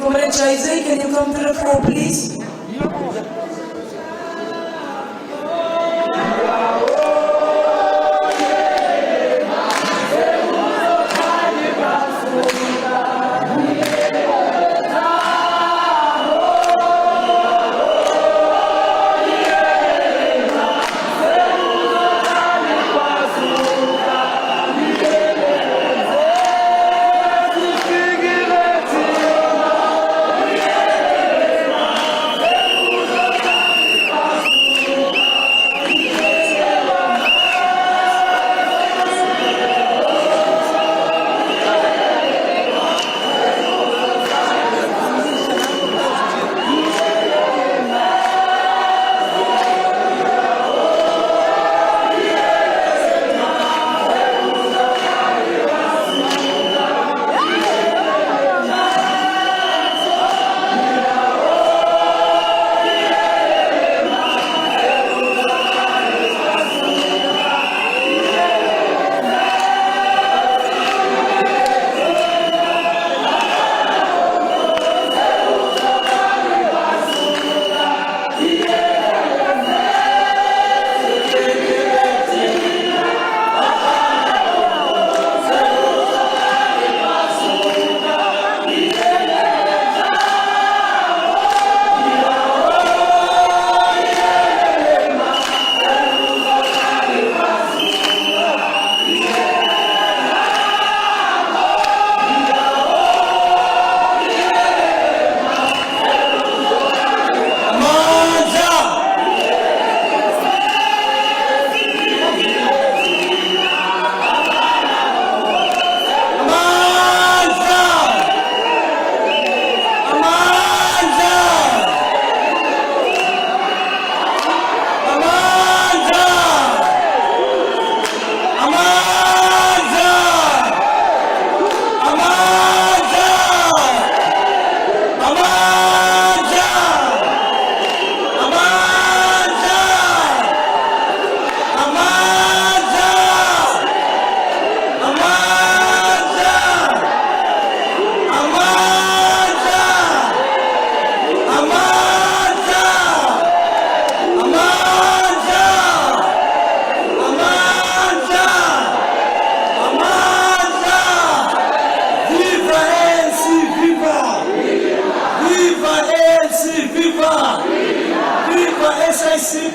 Comrade Isaac, can you come to the floor, please?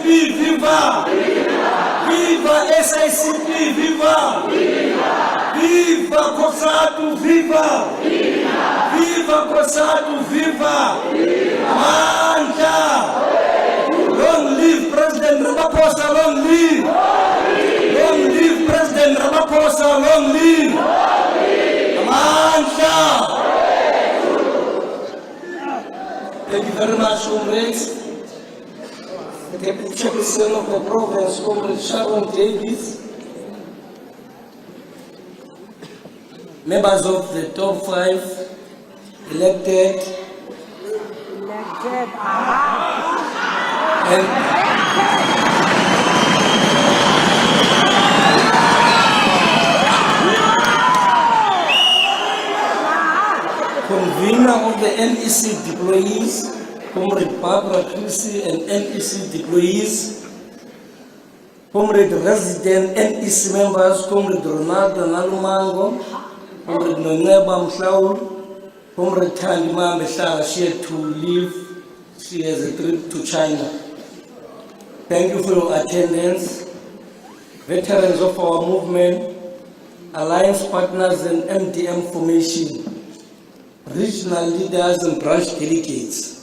Viva! Viva SICP, viva! Viva Coçado, viva! Viva Coçado, viva! Manja! Long live President Ramaphosa, long live! Long live President Ramaphosa, long live! Manja! Thank you very much, comrades. The Deputy Chairperson of the province, Comrade Sharon Davis, members of the top 5 elected, and convener of the NEC deployees, Comrade Barbara Chrissy and NEC deployees, Comrade resident NEC members, Comrade Ronaldo Nalumango, Comrade Noneba Mhlaul, Comrade Tandima Mbeshara, she had to leave, she has a trip to China. Thank you for your attendance. Veterans of our movement, alliance partners and MDM formation, regional leaders and branch delegates.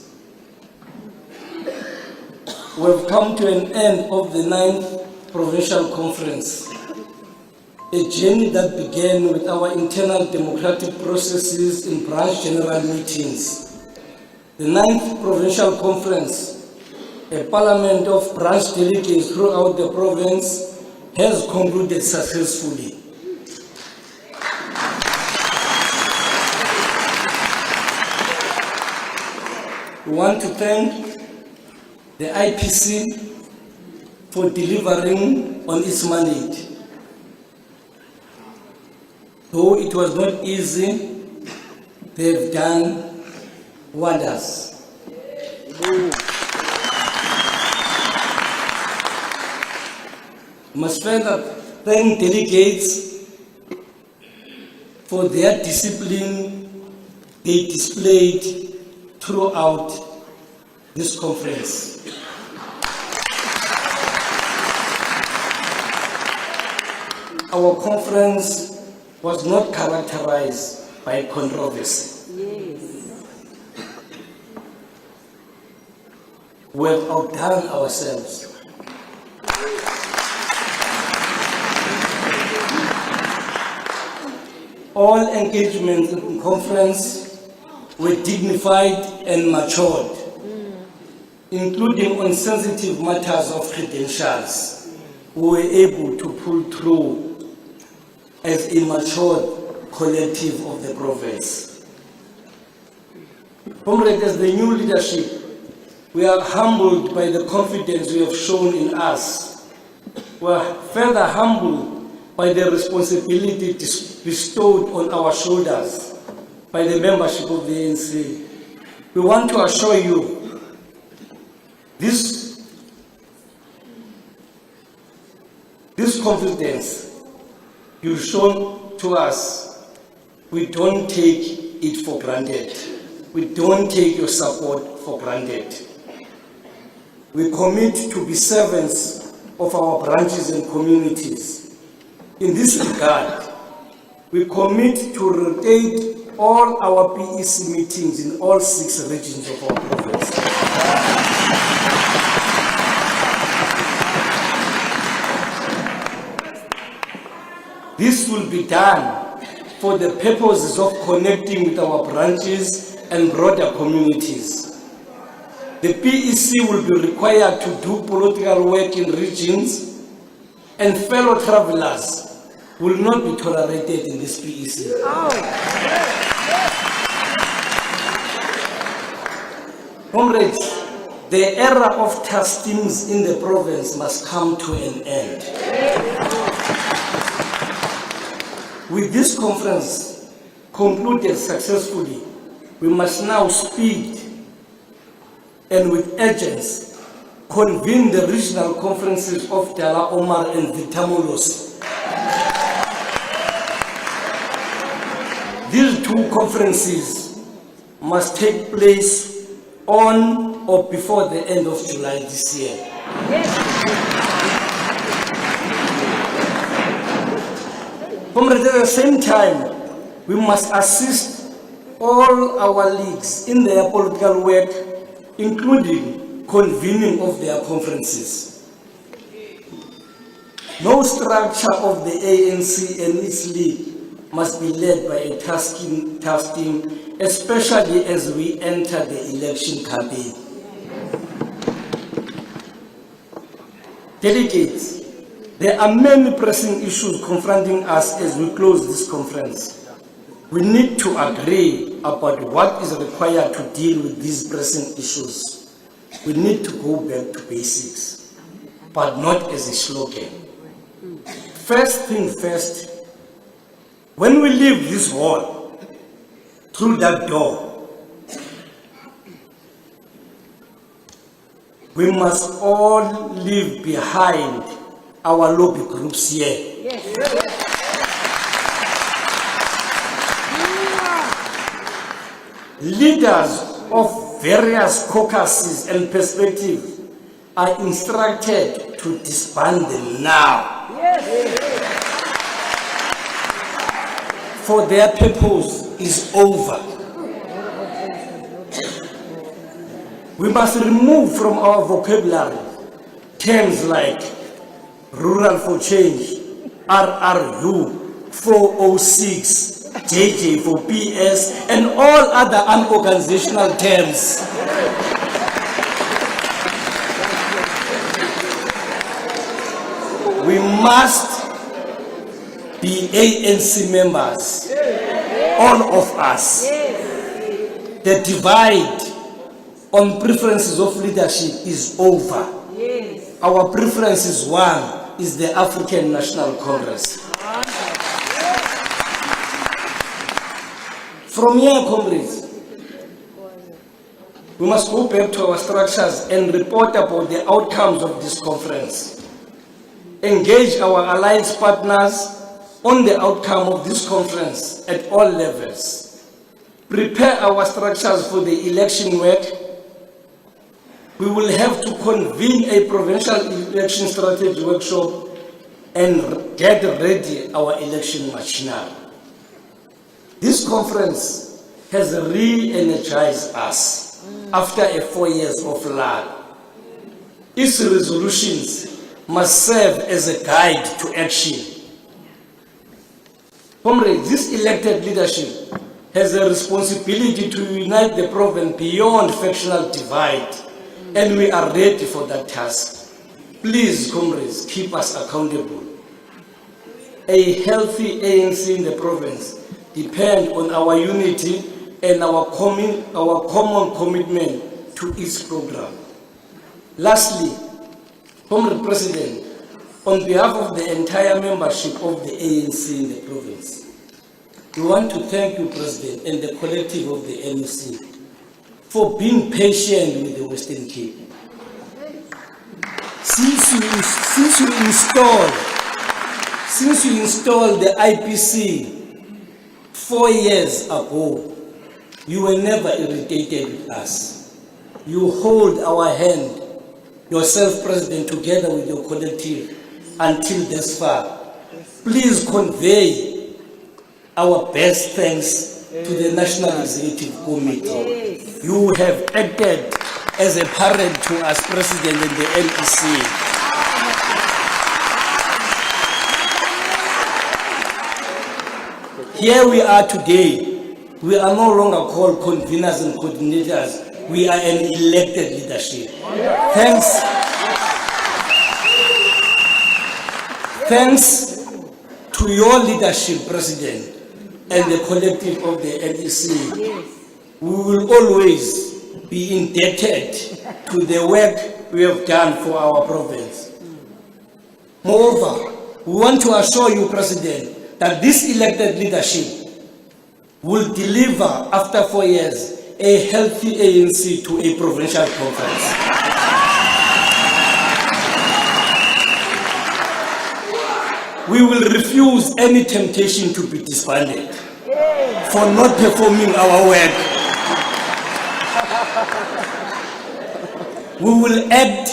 We have come to an end of the 9th Provincial Conference, a journey that began with our internal democratic processes in branch general meetings. The 9th Provincial Conference, a parliament of branch delegates throughout the province, has concluded successfully. We want to thank the IPC for delivering on its mandate. Though it was not easy, they have done wonders. Must further thank delegates for their discipline they displayed throughout this conference. Our conference was not characterized by controversy. We have outdone ourselves. All engagements in conference were dignified and matured, including on sensitive matters of credentials. We were able to pull through as a matured collective of the province. Comrade, as the new leadership, we are humbled by the confidence you have shown in us. We are further humbled by the responsibility bestowed on our shoulders by the membership of the ANC. We want to assure you this confidence you've shown to us, we don't take it for granted. We don't take your support for granted. We commit to be servants of our branches and communities. In this regard, we commit to rotate all our PEC meetings in all 6 regions of our province. This will be done for the purposes of connecting with our branches and broader communities. The PEC will be required to do political work in regions, and fellow travelers will not be tolerated in this PEC. Comrades, the era of tastings in the province must come to an end. With this conference concluded successfully, we must now speed and with urgency convene the regional conferences of Dala Omar and Vitamulos. These 2 conferences must take place on or before the end of July this year. Comrades, at the same time, we must assist all our leagues in their political work, including convening of their conferences. No structure of the ANC and its league must be led by a tasking, especially as we enter the election campaign. Delegates, there are many pressing issues confronting us as we close this conference. We need to agree about what is required to deal with these pressing issues. We need to go back to basics, but not as a slogan. First thing first, when we leave this hall, through that door, we must all leave behind our lobby groups here. Leaders of various caucuses and perspectives are instructed to disband them now. For their purpose is over. We must remove from our vocabulary terms like Rural for Change, RRU, 406, JJ for PS, and all other unorganizational terms. We must be ANC members, all of us. The divide on preferences of leadership is over. Our preference is one, is the African National Congress. From here, comrades, We must go back to our structures and report about the outcomes of this conference. Engage our alliance partners on the outcome of this conference at all levels. Prepare our structures for the election work. We will have to convene a provincial election strategy workshop and get ready our election machinery. This conference has re-energized us after 4 years of lull. Its resolutions must serve as a guide to action. Comrades, this elected leadership has a responsibility to unite the province beyond factional divide, and we are ready for that task. Please, comrades, keep us accountable. A healthy ANC in the province depends on our unity and our common commitment to its program. Lastly, Comrade President, on behalf of the entire membership of the ANC in the province, we want to thank you, President, and the collective of the ANC for being patient with the Western Cape. Since you installed the IPC 4 years ago, you were never irritated with us. You hold our hand, yourself, President, together with your collective until this far. Please convey our best thanks to the National Executive Committee. You have acted as a parent to us, President, and the NEC. Here we are today. We are no longer called conveners and coordinators. We are an elected leadership. Thanks to your leadership, President, and the collective of the NEC, we will always be indebted to the work we have done for our province. Moreover, we want to assure you, President, that this elected leadership will deliver, after 4 years, a healthy ANC to a provincial conference. We will refuse any temptation to be disbanded for not performing our work. We will act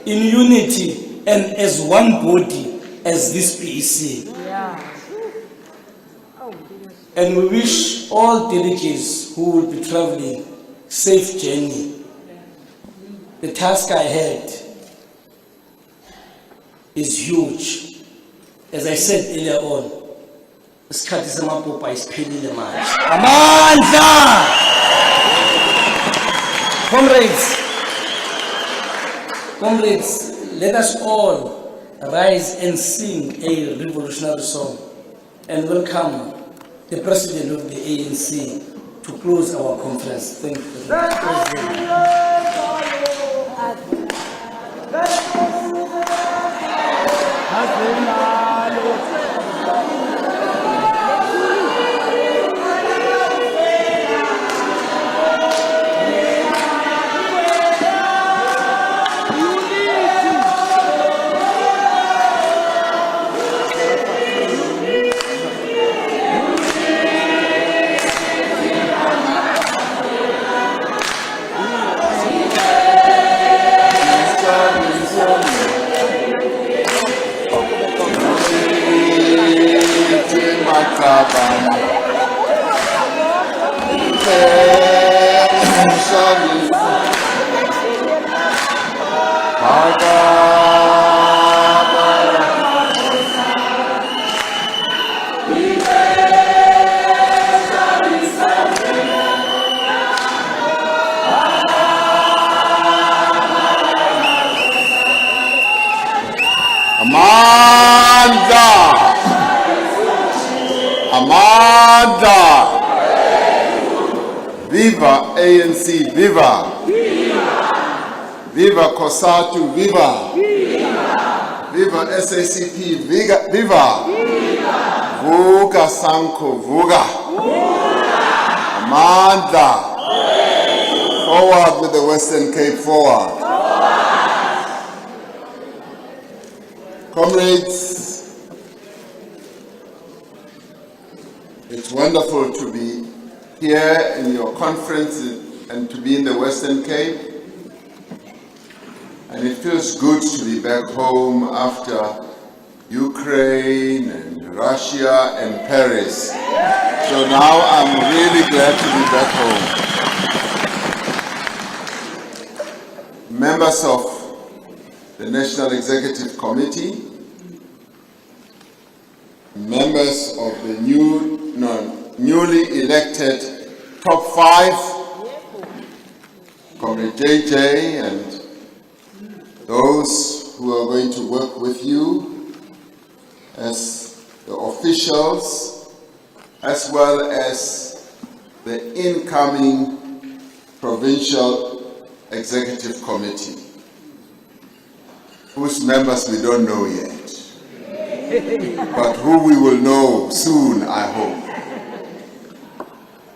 in unity and as one body as this PEC. And we wish all delegates who will be traveling safe journey. The task ahead is huge. As I said earlier on, isikhathi samapopa isiphelile manje. Amandla! Comrades, let us all rise and sing a revolutionary song and welcome the President of the ANC to close our conference. Thank you, President. Amanda! Viva ANC, viva! Viva COSATU, viva! Viva SACP, viva! Vuga Sanko, vuga! Amanda! Forward! Forward with the Western Cape, forward. Comrades, it's wonderful to be here in your conference and to be in the Western Cape. And it feels good to be back home after Ukraine and Russia and Paris. So now I'm really glad to be back home. Members of the National Executive Committee, members of the newly elected top 5, Comrade JJ, and those who are going to work with you as the officials, as well as the incoming provincial executive committee, whose members we don't know yet, but who we will know soon, I hope.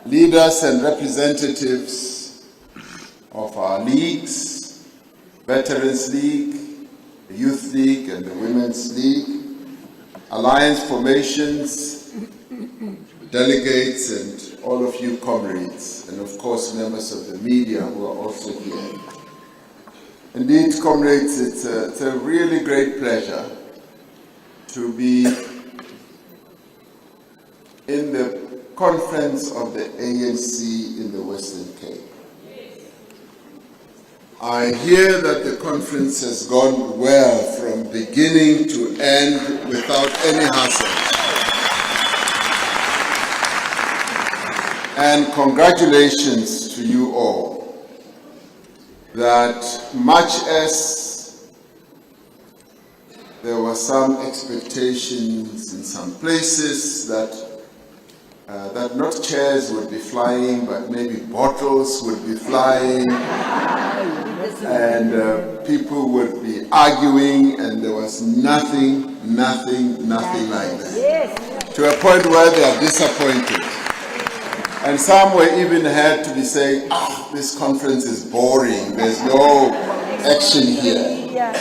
Leaders and representatives of our leagues, Veterans League, the Youth League and the Women's League, alliance formations, delegates and all of you comrades, and of course members of the media who are also here. Indeed, comrades, it's a really great pleasure to be in the conference of the ANC in the Western Cape. I hear that the conference has gone well from beginning to end without any hassle. And congratulations to you all, that much as there were some expectations in some places that not chairs would be flying, but maybe bottles would be flying, and people would be arguing, and there was nothing like that. To a point where they are disappointed. And some were even had to be saying, this conference is boring, there's no action here.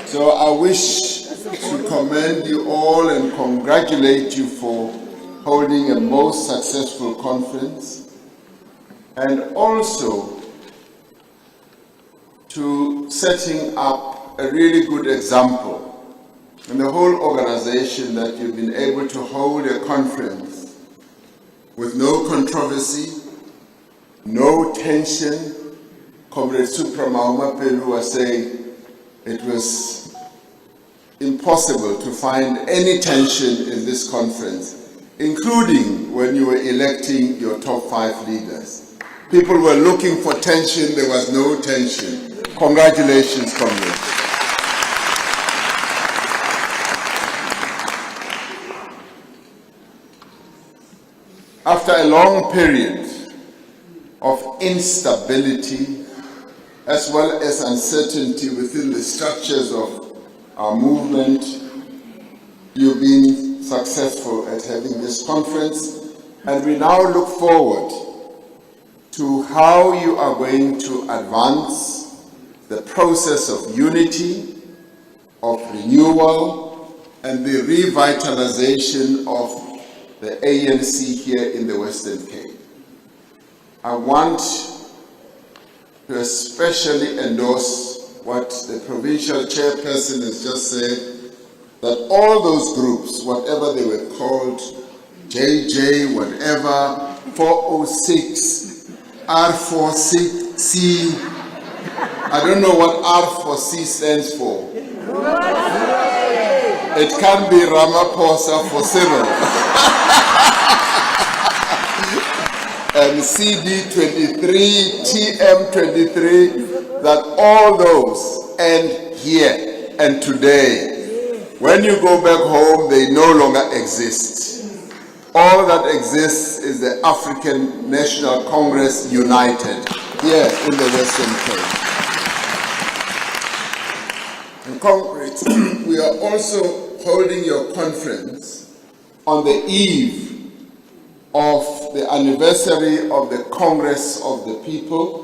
So I wish to commend you all and congratulate you for holding a most successful conference, and also to setting up a really good example in the whole organization, that you've been able to hold a conference with no controversy, no tension. Comrade Supra Mahumapelu was saying it was impossible to find any tension in this conference, including when you were electing your top 5 leaders. People were looking for tension, there was no tension. Congratulations, comrades. After a long period of instability as well as uncertainty within the structures of our movement, you've been successful at having this conference, and we now look forward to how you are going to advance the process of unity, of renewal, and the revitalization of the ANC here in the Western Cape. I want to especially endorse what the provincial chairperson has just said, that all those groups, whatever they were called, JJ, whatever, 406, R4C, I don't know what R4C stands for. It can be Ramaphosa for Cyril. And CD23, TM23, that all those end here and today. When you go back home, they no longer exist. All that exists is the African National Congress United here in the Western Cape. And comrades, we are also holding your conference on the eve of the anniversary of the Congress of the People,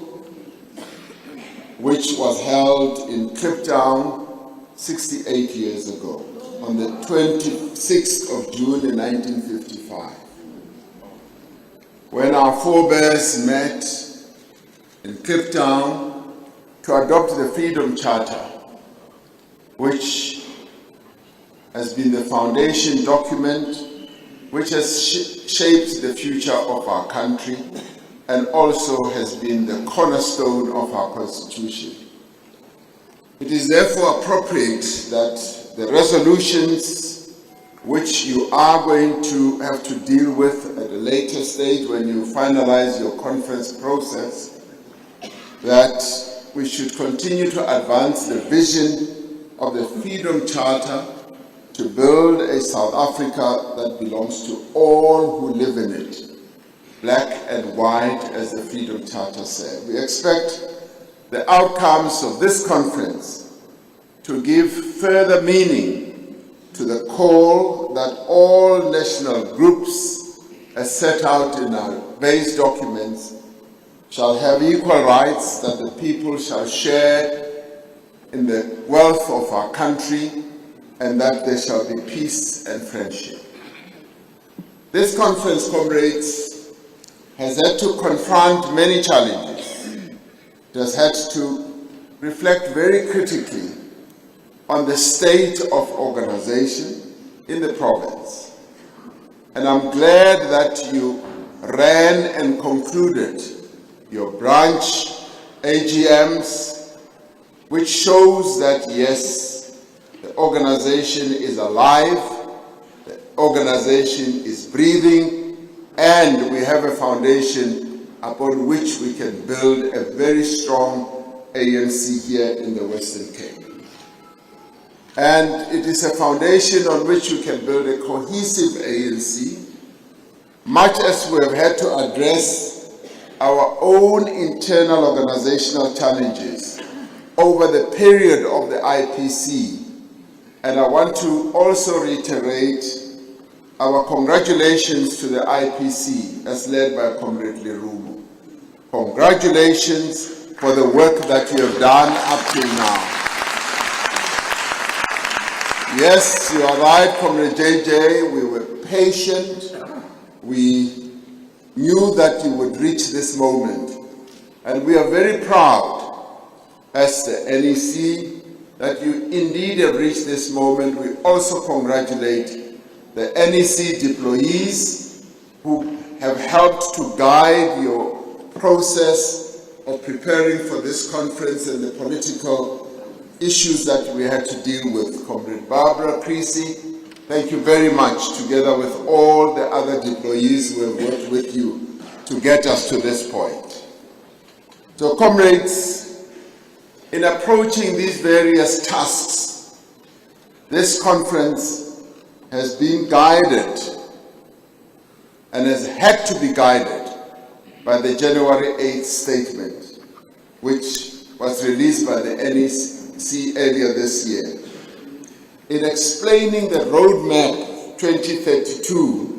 which was held in Cape Town 68 years ago, on the 26th of June in 1955, when our forebears met in Cape Town to adopt the Freedom Charter, which has been the foundation document which has shaped the future of our country and also has been the cornerstone of our Constitution. It is therefore appropriate that the resolutions which you are going to have to deal with at a later stage when you finalize your conference process, that we should continue to advance the vision of the Freedom Charter to build a South Africa that belongs to all who live in it, black and white, as the Freedom Charter said. We expect the outcomes of this conference to give further meaning to the call that all national groups, as set out in our base documents, shall have equal rights, that the people shall share in the wealth of our country, and that there shall be peace and friendship. This conference, comrades, has had to confront many challenges. It has had to reflect very critically on the state of organization in the province. And I'm glad that you ran and concluded your branch AGMs, which shows that, yes, the organization is alive, the organization is breathing, and we have a foundation upon which we can build a very strong ANC here in the Western Cape. And it is a foundation on which we can build a cohesive ANC, much as we have had to address our own internal organizational challenges over the period of the IPC. And I want to also reiterate our congratulations to the IPC as led by Comrade Lerumo. Congratulations for the work that you have done up till now. Yes, you are right, Comrade JJ, we were patient. We knew that you would reach this moment. And we are very proud as the NEC that you indeed have reached this moment. We also congratulate the NEC deployees who have helped to guide your process of preparing for this conference and the political issues that we had to deal with. Comrade Barbara Creasy, thank you very much, together with all the other deployees who have worked with you to get us to this point. So, comrades, in approaching these various tasks, this conference has been guided and has had to be guided by the January 8th statement, which was released by the NEC earlier this year. In explaining the roadmap 2032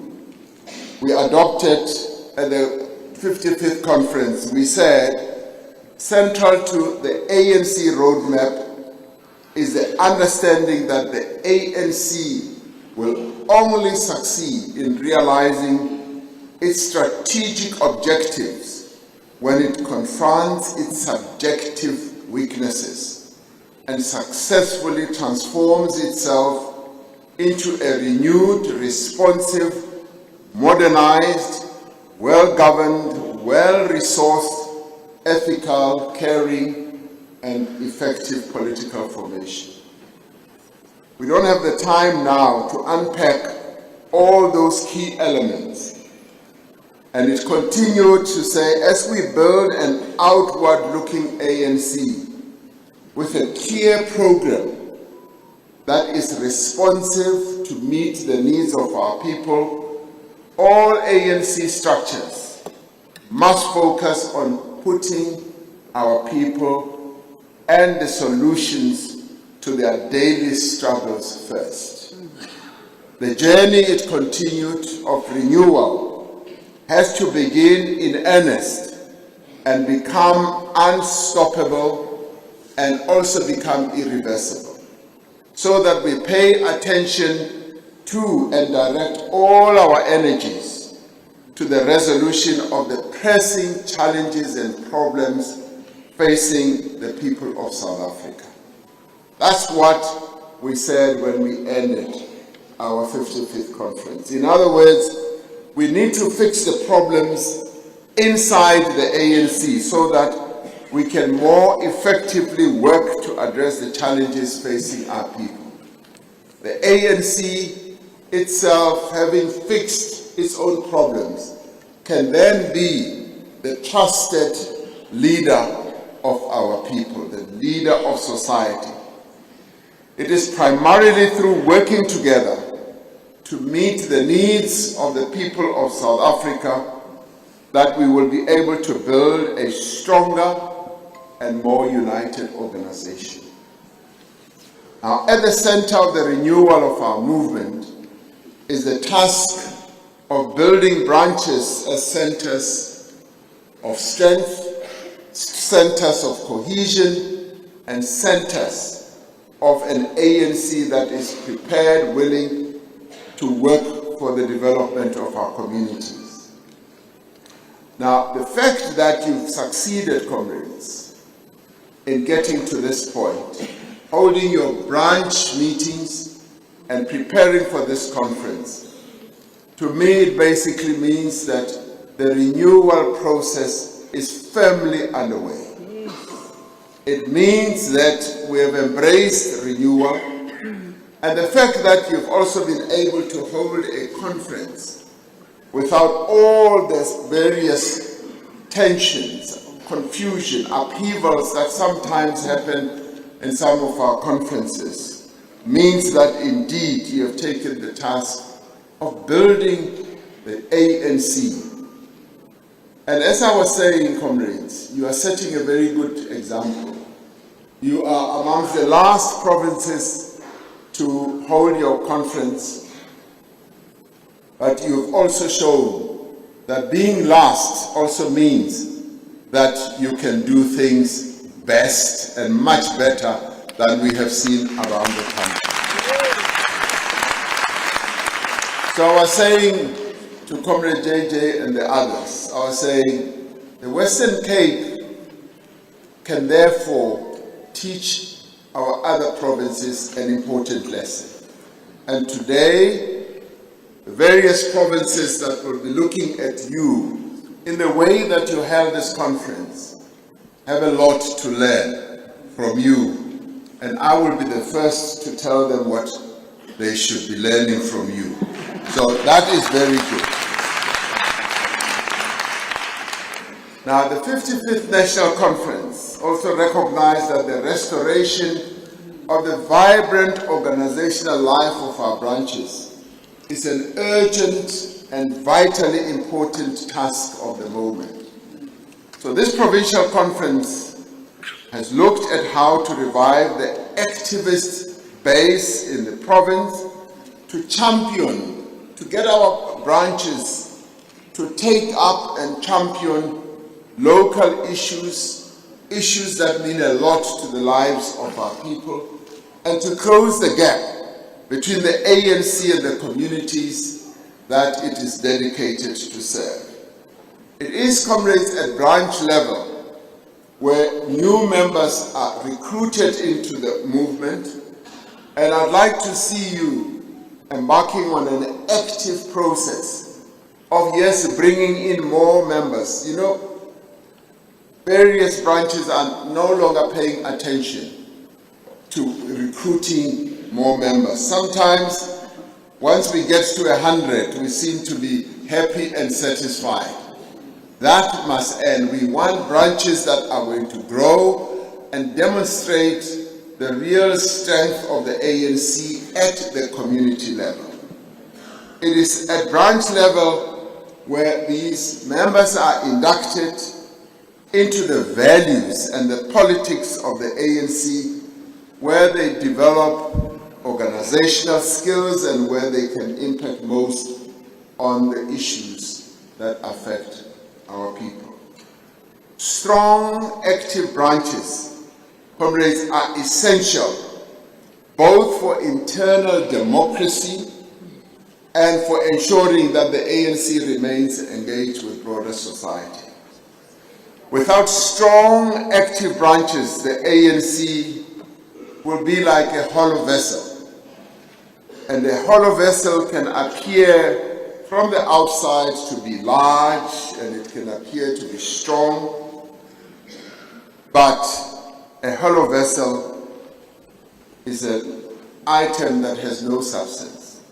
we adopted at the 55th conference, we said, central to the ANC roadmap is the understanding that the ANC will only succeed in realizing its strategic objectives when it confronts its subjective weaknesses and successfully transforms itself into a renewed, responsive, modernized, well-governed, well-resourced, ethical, caring, and effective political formation. We don't have the time now to unpack all those key elements. And it continued to say, as we build an outward-looking ANC with a clear program that is responsive to meet the needs of our people, all ANC structures must focus on putting our people and the solutions to their daily struggles first. The journey, it continued, of renewal has to begin in earnest and become unstoppable and also become irreversible, so that we pay attention to and direct all our energies to the resolution of the pressing challenges and problems facing the people of South Africa. That's what we said when we ended our 55th conference. In other words, we need to fix the problems inside the ANC so that we can more effectively work to address the challenges facing our people. The ANC itself, having fixed its own problems, can then be the trusted leader of our people, the leader of society. It is primarily through working together to meet the needs of the people of South Africa that we will be able to build a stronger and more united organization. Now, at the center of the renewal of our movement is the task of building branches as centers of strength, centers of cohesion, and centers of an ANC that is prepared, willing to work for the development of our communities. Now, the fact that you've succeeded, comrades, in getting to this point, holding your branch meetings and preparing for this conference, to me it basically means that the renewal process is firmly underway. It means that we have embraced renewal, and the fact that you've also been able to hold a conference without all the various tensions, confusion, upheavals that sometimes happen in some of our conferences means that indeed you have taken the task of building the ANC. And as I was saying, comrades, you are setting a very good example. You are amongst the last provinces to hold your conference, but you've also shown that being last also means that you can do things best and much better than we have seen around the country. So I was saying to Comrade JJ and the others, I was saying the Western Cape can therefore teach our other provinces an important lesson. And today, the various provinces that will be looking at you in the way that you held this conference have a lot to learn from you. And I will be the first to tell them what they should be learning from you. So that is very good. Now, the 55th National Conference also recognized that the restoration of the vibrant organizational life of our branches is an urgent and vitally important task of the moment. So this provincial conference has looked at how to revive the activist base in the province, to champion, to get our branches to take up and champion local issues, issues that mean a lot to the lives of our people, and to close the gap between the ANC and the communities that it is dedicated to serve. It is, comrades, at branch level where new members are recruited into the movement, and I'd like to see you embarking on an active process of, yes, bringing in more members. You know, various branches are no longer paying attention to recruiting more members. Sometimes, once we get to 100, we seem to be happy and satisfied. That must end. We want branches that are going to grow and demonstrate the real strength of the ANC at the community level. It is at branch level where these members are inducted into the values and the politics of the ANC, where they develop organizational skills and where they can impact most on the issues that affect our people. Strong, active branches, comrades, are essential both for internal democracy and for ensuring that the ANC remains engaged with broader society. Without strong, active branches, the ANC will be like a hollow vessel. And a hollow vessel can appear from the outside to be large, and it can appear to be strong, but a hollow vessel is an item that has no substance.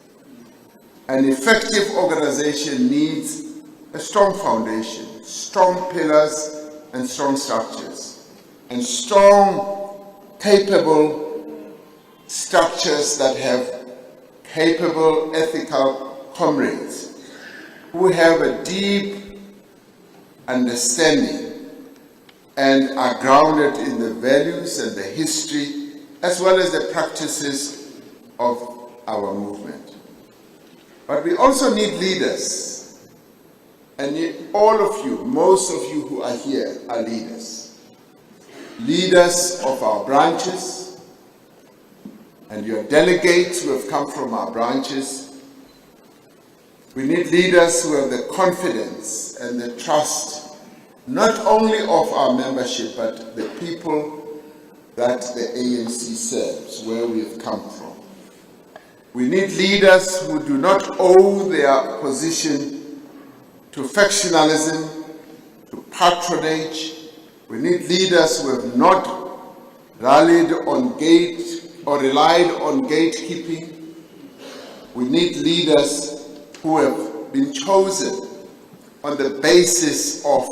An effective organization needs a strong foundation, strong pillars, and strong structures, and strong, capable structures that have capable, ethical comrades who have a deep understanding and are grounded in the values and the history as well as the practices of our movement. But we also need leaders. And all of you, most of you who are here are leaders. Leaders of our branches, and your delegates who have come from our branches. We need leaders who have the confidence and the trust, not only of our membership, but the people that the ANC serves, where we have come from. We need leaders who do not owe their position to factionalism, to patronage. We need leaders who have not relied on gatekeeping. We need leaders who have been chosen on the basis of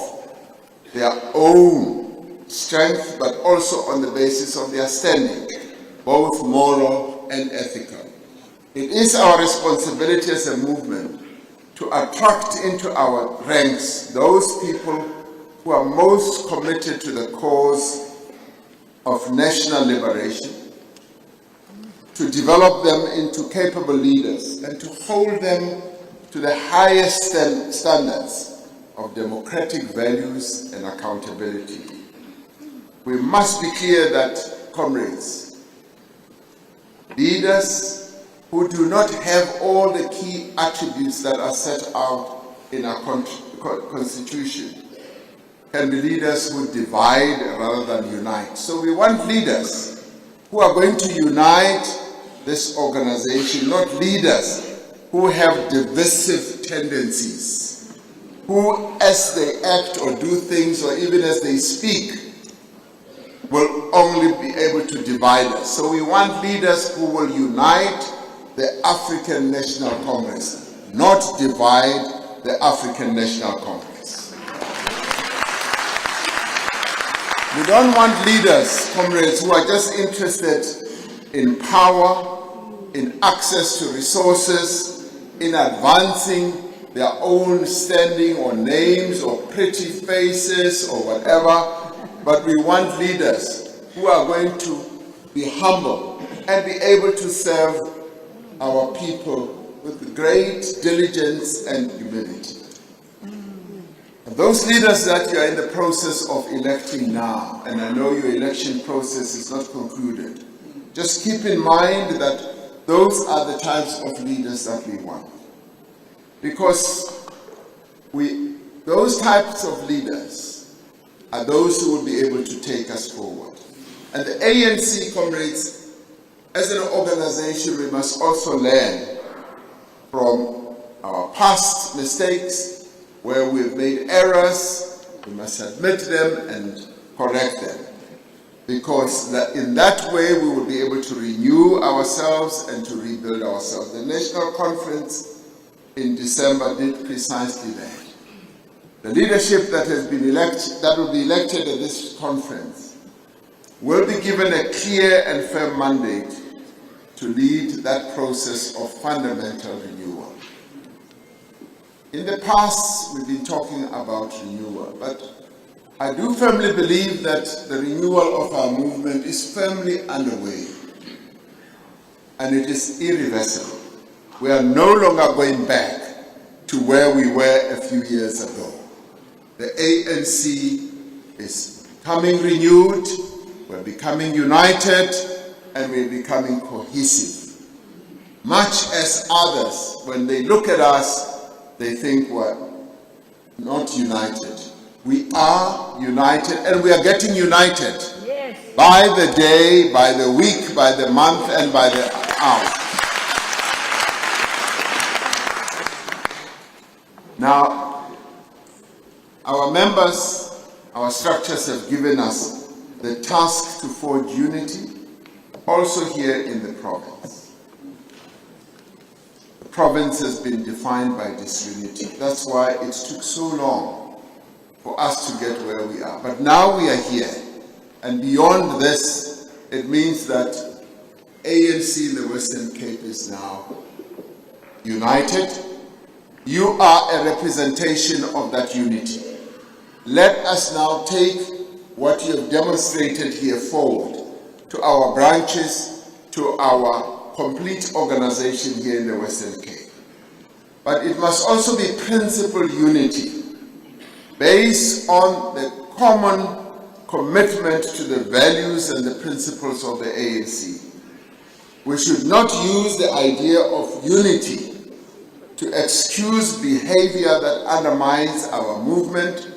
their own strength, but also on the basis of their standing, both moral and ethical. It is our responsibility as a movement to attract into our ranks those people who are most committed to the cause of national liberation, to develop them into capable leaders, and to hold them to the highest standards of democratic values and accountability. We must be clear that, comrades, leaders who do not have all the key attributes that are set out in our constitution can be leaders who divide rather than unite. So we want leaders who are going to unite this organization, not leaders who have divisive tendencies, who as they act or do things or even as they speak will only be able to divide us. So we want leaders who will unite the African National Congress, not divide the African National Congress. We don't want leaders, comrades, who are just interested in power, in access to resources, in advancing their own standing or names or pretty faces or whatever, but we want leaders who are going to be humble and be able to serve our people with great diligence and humility. And those leaders that you are in the process of electing now, and I know your election process is not concluded, just keep in mind that those are the types of leaders that we want. Because those types of leaders are those who will be able to take us forward. And the ANC, comrades, as an organization, we must also learn from our past mistakes, where we've made errors. We must admit them and correct them. Because in that way, we will be able to renew ourselves and to rebuild ourselves. The National Conference in December did precisely that. The leadership that will be elected at this conference will be given a clear and firm mandate to lead that process of fundamental renewal. In the past, we've been talking about renewal, but I do firmly believe that the renewal of our movement is firmly underway, and it is irreversible. We are no longer going back to where we were a few years ago. The ANC is becoming renewed, we're becoming united, and we're becoming cohesive. Much as others, when they look at us, they think we're not united. We are united, and we are getting united. Yes. By the day, by the week, by the month, and by the hour. Now, our members, our structures have given us the task to forge unity, also here in the province. The province has been defined by disunity. That's why it took so long for us to get where we are. But now we are here. And beyond this, it means that ANC in the Western Cape is now united. You are a representation of that unity. Let us now take what you have demonstrated here forward to our branches, to our complete organization here in the Western Cape. But it must also be principle unity based on the common commitment to the values and the principles of the ANC. We should not use the idea of unity to excuse behavior that undermines our movement,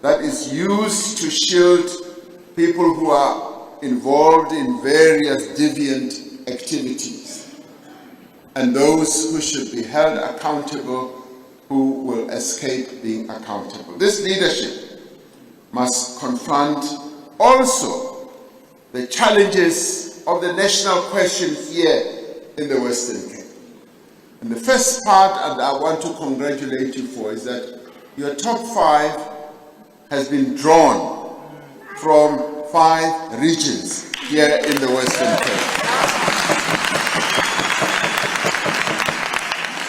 that is used to shield people who are involved in various deviant activities, and those who should be held accountable who will escape being accountable. This leadership must confront also the challenges of the national question here in the Western Cape. And the first part that I want to congratulate you for is that your top 5 has been drawn from 5 regions here in the Western Cape.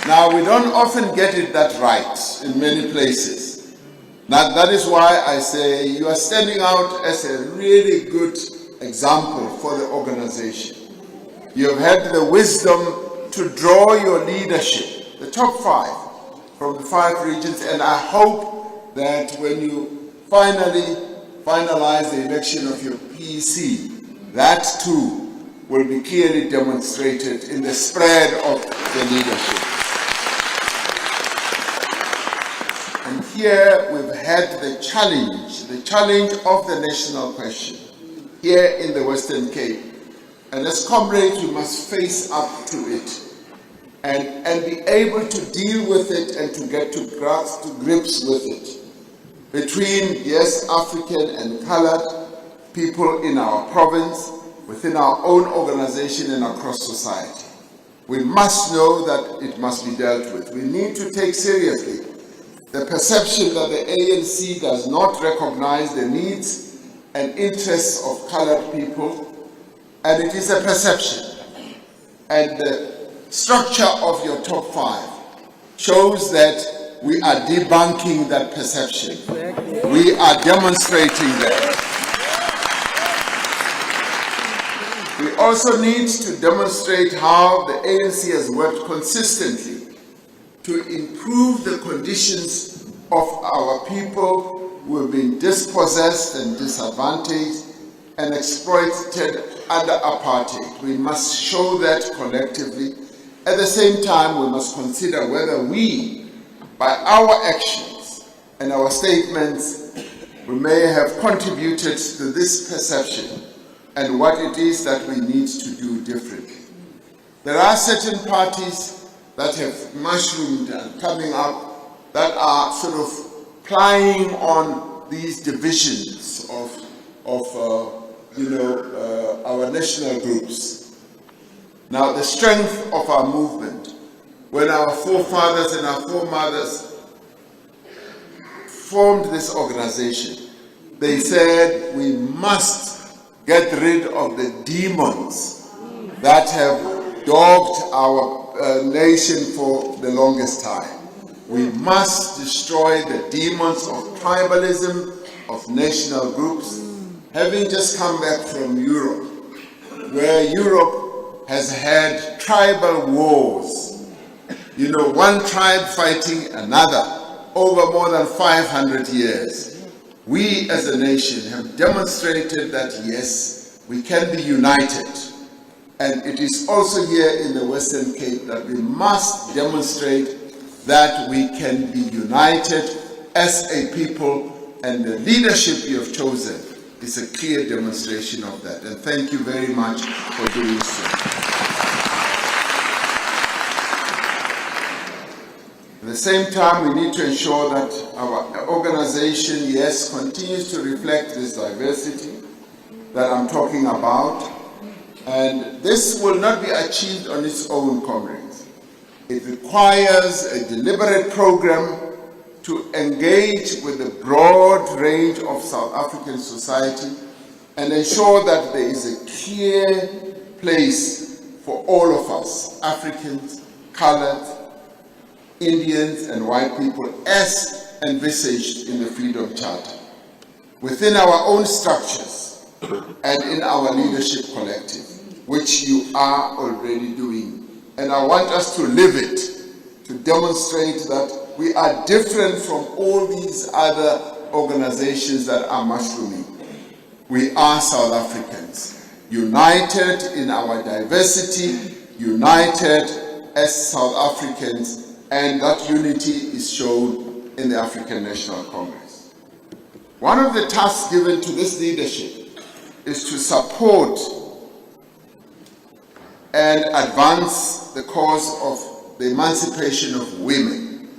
Now, we don't often get it that right in many places. Now, that is why I say you are standing out as a really good example for the organization. You have had the wisdom to draw your leadership, the top 5 from the 5 regions, and I hope that when you finalize the election of your PEC, that too will be clearly demonstrated in the spread of the leadership. And here we've had the challenge of the national question here in the Western Cape. And as comrades, we must face up to it and be able to deal with it and to get to grips with it. Between, yes, African and colored people in our province, within our own organization and across society. We must know that it must be dealt with. We need to take seriously the perception that the ANC does not recognize the needs and interests of colored people, and it is a perception. And the structure of your top 5 shows that we are debunking that perception. We are demonstrating that. We also need to demonstrate how the ANC has worked consistently to improve the conditions of our people who have been dispossessed and disadvantaged and exploited under apartheid. We must show that collectively. At the same time, we must consider whether we, by our actions and our statements, we may have contributed to this perception and what it is that we need to do differently. There are certain parties that have mushroomed and coming up that are sort of plying on these divisions of our national groups. Now, the strength of our movement, when our forefathers and our foremothers formed this organization, they said we must get rid of the demons that have dogged our nation for the longest time. We must destroy the demons of tribalism, of national groups. Having just come back from Europe, where Europe has had tribal wars You know, one tribe fighting another over more than 500 years. We as a nation have demonstrated that yes, we can be united. And it is also here in the Western Cape that we must demonstrate that we can be united as a people, and the leadership you have chosen is a clear demonstration of that. And thank you very much for doing so. At the same time, we need to ensure that our organization, yes, continues to reflect this diversity that I'm talking about. And this will not be achieved on its own, comrades. It requires a deliberate program to engage with the broad range of South African society and ensure that there is a clear place for all of us, Africans, colored, Indians and white people, as envisaged in the Freedom Charter, within our own structures and in our leadership collective, which you are already doing. And I want us to live it, to demonstrate that we are different from all these other organizations that are mushrooming. We are South Africans, united in our diversity, united as South Africans, and that unity is shown in the African National Congress. One of the tasks given to this leadership is to support and advance the cause of the emancipation of women.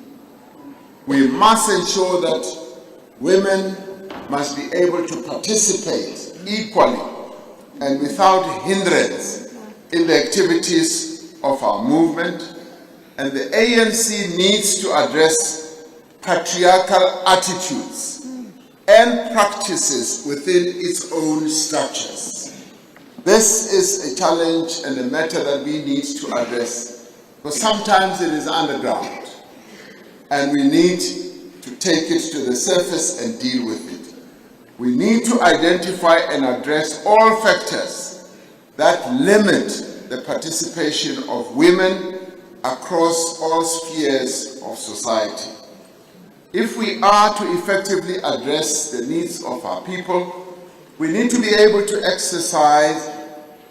We must ensure that women must be able to participate equally and without hindrance in the activities of our movement, and the ANC needs to address patriarchal attitudes and practices within its own structures. This is a challenge and a matter that we need to address, because sometimes it is underground and we need to take it to the surface and deal with it. We need to identify and address all factors that limit the participation of women across all spheres of society. If we are to effectively address the needs of our people, we need to be able to exercise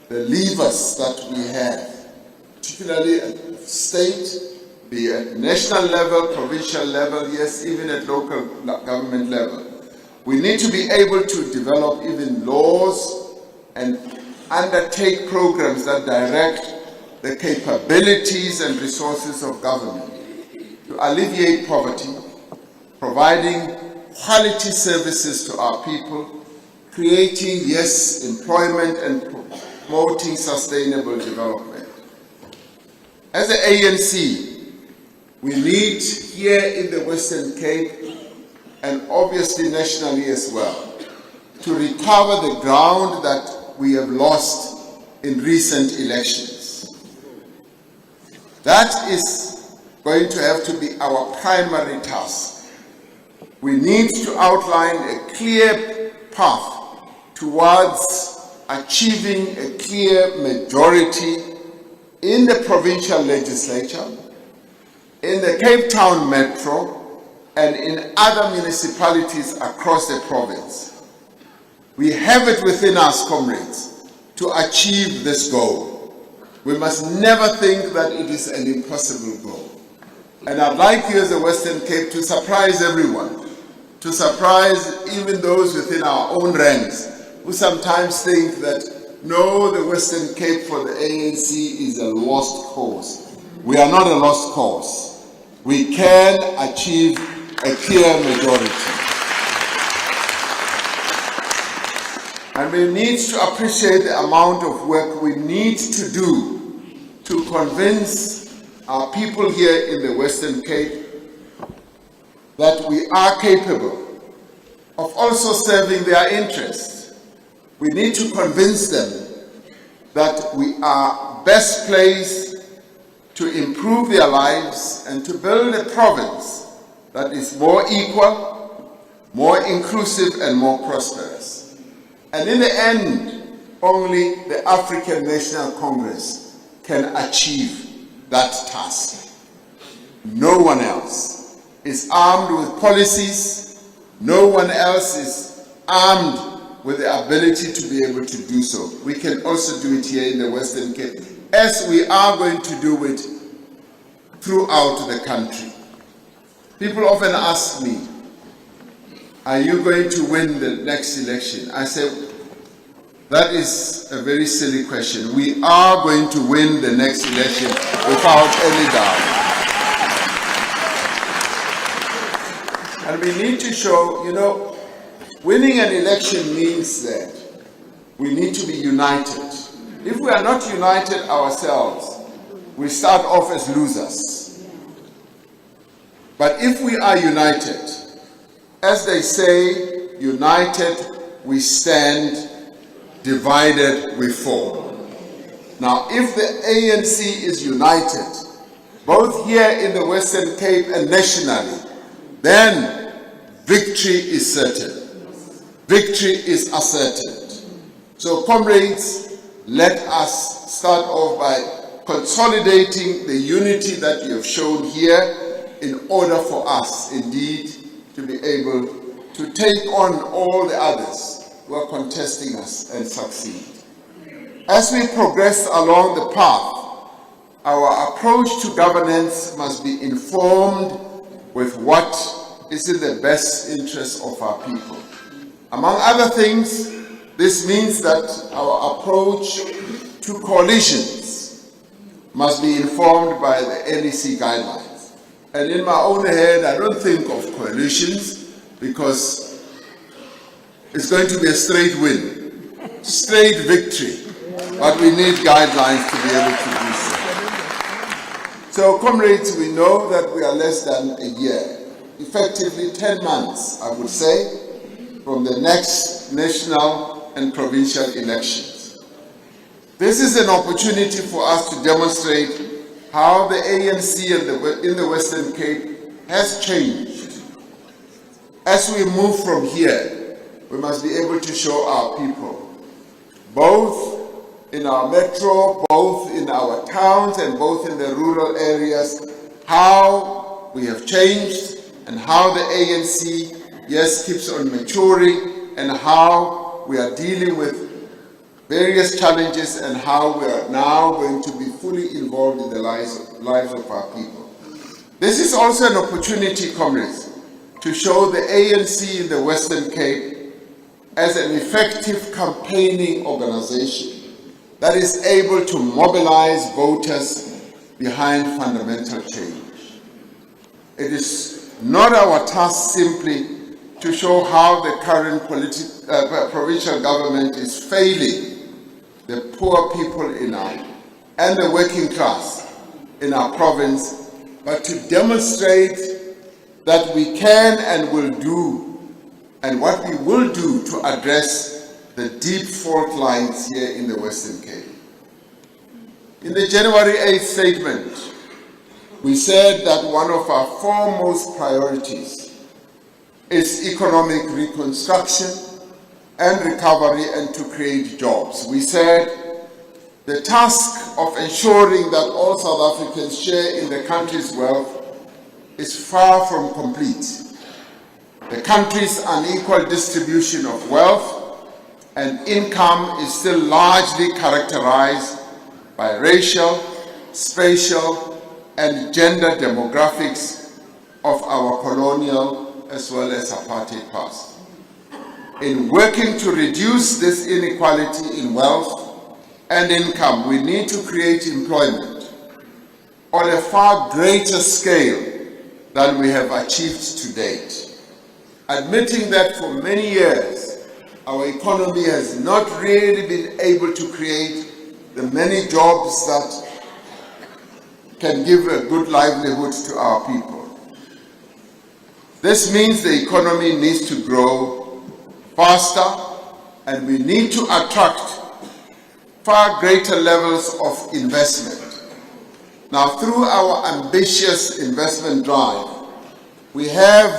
the levers that we have, particularly at state, be at national level, provincial level, yes, even at local government level. We need to be able to develop even laws and undertake programs that direct the capabilities and resources of government to alleviate poverty, providing quality services to our people, creating, yes, employment and promoting sustainable development. As the ANC, we need here in the Western Cape, and obviously nationally as well, to recover the ground that we have lost in recent elections. That is going to have to be our primary task. We need to outline a clear path towards achieving a clear majority in the provincial legislature, in the Cape Town Metro, and in other municipalities across the province. We have it within us, comrades, to achieve this goal. We must never think that it is an impossible goal. And I'd like you as the Western Cape to surprise everyone, to surprise even those within our own ranks who sometimes think that, no, the Western Cape for the ANC is a lost cause. We are not a lost cause. We can achieve a clear majority. And we need to appreciate the amount of work we need to do to convince our people here in the Western Cape that we are capable of also serving their interests. We need to convince them that we are best placed to improve their lives and to build a province that is more equal, more inclusive, and more prosperous. And in the end, only the African National Congress can achieve that task. No one else is armed with policies. No one else is armed with the ability to be able to do so. We can also do it here in the Western Cape, as we are going to do it throughout the country. People often ask me, are you going to win the next election? I say, that is a very silly question. We are going to win the next election without any doubt. And we need to show, winning an election means that we need to be united. If we are not united ourselves, we start off as losers. But if we are united, as they say, united we stand, divided we fall. Now, if the ANC is united, both here in the Western Cape and nationally, then victory is certain. Victory is ascertained. So, comrades, let us start off by consolidating the unity that you have shown here in order for us, indeed, to be able to take on all the others who are contesting us and succeed. As we progress along the path, our approach to governance must be informed with what is in the best interest of our people. Among other things, this means that our approach to coalitions must be informed by the NEC guidelines. And in my own head, I don't think of coalitions because it's going to be a straight win, straight victory, but we need guidelines to be able to do so. So, comrades, we know that we are less than a year, effectively 10 months, I would say, from the next national and provincial elections. This is an opportunity for us to demonstrate how the ANC in the Western Cape has changed. As we move from here, we must be able to show our people, both in our metro, both in our towns, and both in the rural areas, how we have changed and how the ANC, yes, keeps on maturing, and how we are dealing with various challenges and how we are now going to be fully involved in the lives of our people. This is also an opportunity, comrades, to show the ANC in the Western Cape as an effective campaigning organization that is able to mobilize voters behind fundamental change. It is not our task simply to show how the current provincial government is failing the poor people in and the working class in our province, but to demonstrate that we can and will do, and what we will do to address the deep fault lines here in the Western Cape. In the January 8th statement, we said that one of our foremost priorities is economic reconstruction and recovery and to create jobs. We said the task of ensuring that all South Africans share in the country's wealth is far from complete. The country's unequal distribution of wealth and income is still largely characterized by racial, spatial, and gender demographics of our colonial as well as apartheid past. In working to reduce this inequality in wealth and income, we need to create employment on a far greater scale than we have achieved to date. Admitting that for many years, our economy has not really been able to create the many jobs that can give a good livelihood to our people. This means the economy needs to grow faster, and we need to attract far greater levels of investment. Now, through our ambitious investment drive, we have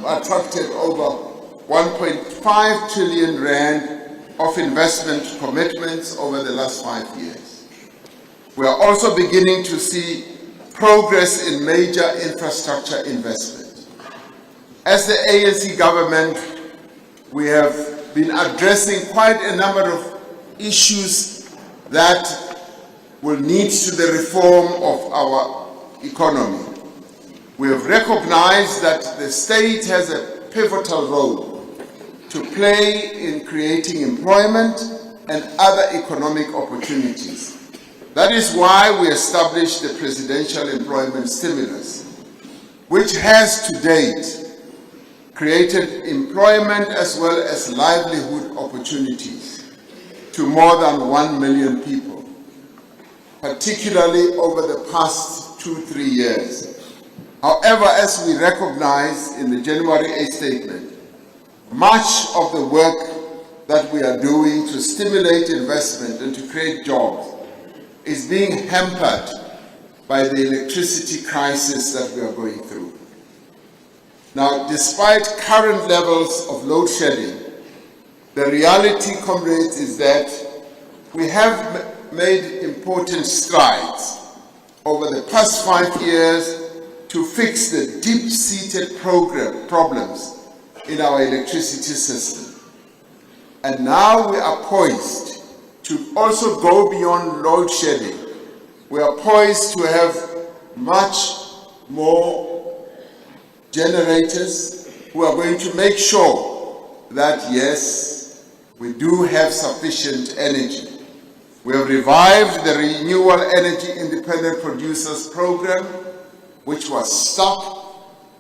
attracted over 1.5 trillion rand of investment commitments over the last 5 years. We are also beginning to see progress in major infrastructure investment. As the ANC government, we have been addressing quite a number of issues that will lead to the reform of our economy. We have recognized that the state has a pivotal role to play in creating employment and other economic opportunities. That is why we established the Presidential Employment Stimulus, which has to date created employment as well as livelihood opportunities to more than 1 million people, particularly over the past 2-3 years. However, as we recognize in the January 8 statement, much of the work that we are doing to stimulate investment and to create jobs is being hampered by the electricity crisis that we are going through. Now, despite current levels of load shedding, the reality, comrades, is that we have made important strides over the past 5 years to fix the deep-seated problems in our electricity system. And now we are poised to also go beyond load shedding. We are poised to have much more generators who are going to make sure that, yes, we do have sufficient energy. We have revived the Renewal Energy Independent Producers Program, which was stuck,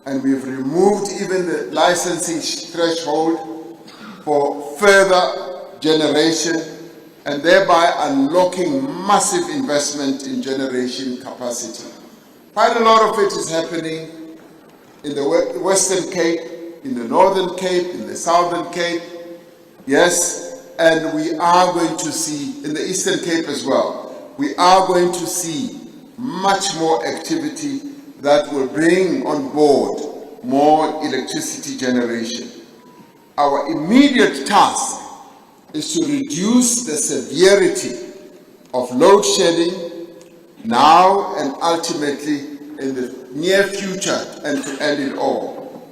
and we've removed even the licensing threshold for further generation, and thereby unlocking massive investment in generation capacity. Quite a lot of it is happening in the Western Cape, in the Northern Cape, in the Southern Cape, yes, and we are going to see, in the Eastern Cape as well, we are going to see much more activity that will bring on board more electricity generation. Our immediate task is to reduce the severity of load shedding now and ultimately in the near future, and to end it all.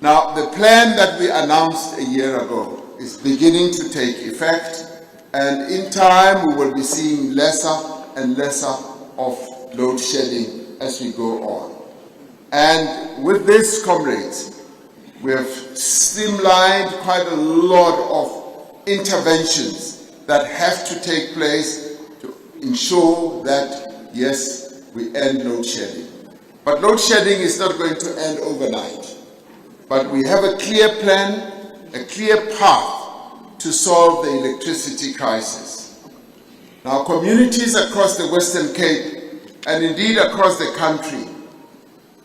Now, the plan that we announced a year ago is beginning to take effect, and in time we will be seeing lesser and lesser of load shedding as we go on. And with this, comrades, we have streamlined quite a lot of interventions that have to take place to ensure that, yes, we end load shedding. But load shedding is not going to end overnight. But we have a clear plan, a clear path to solve the electricity crisis. Now, communities across the Western Cape, and indeed across the country,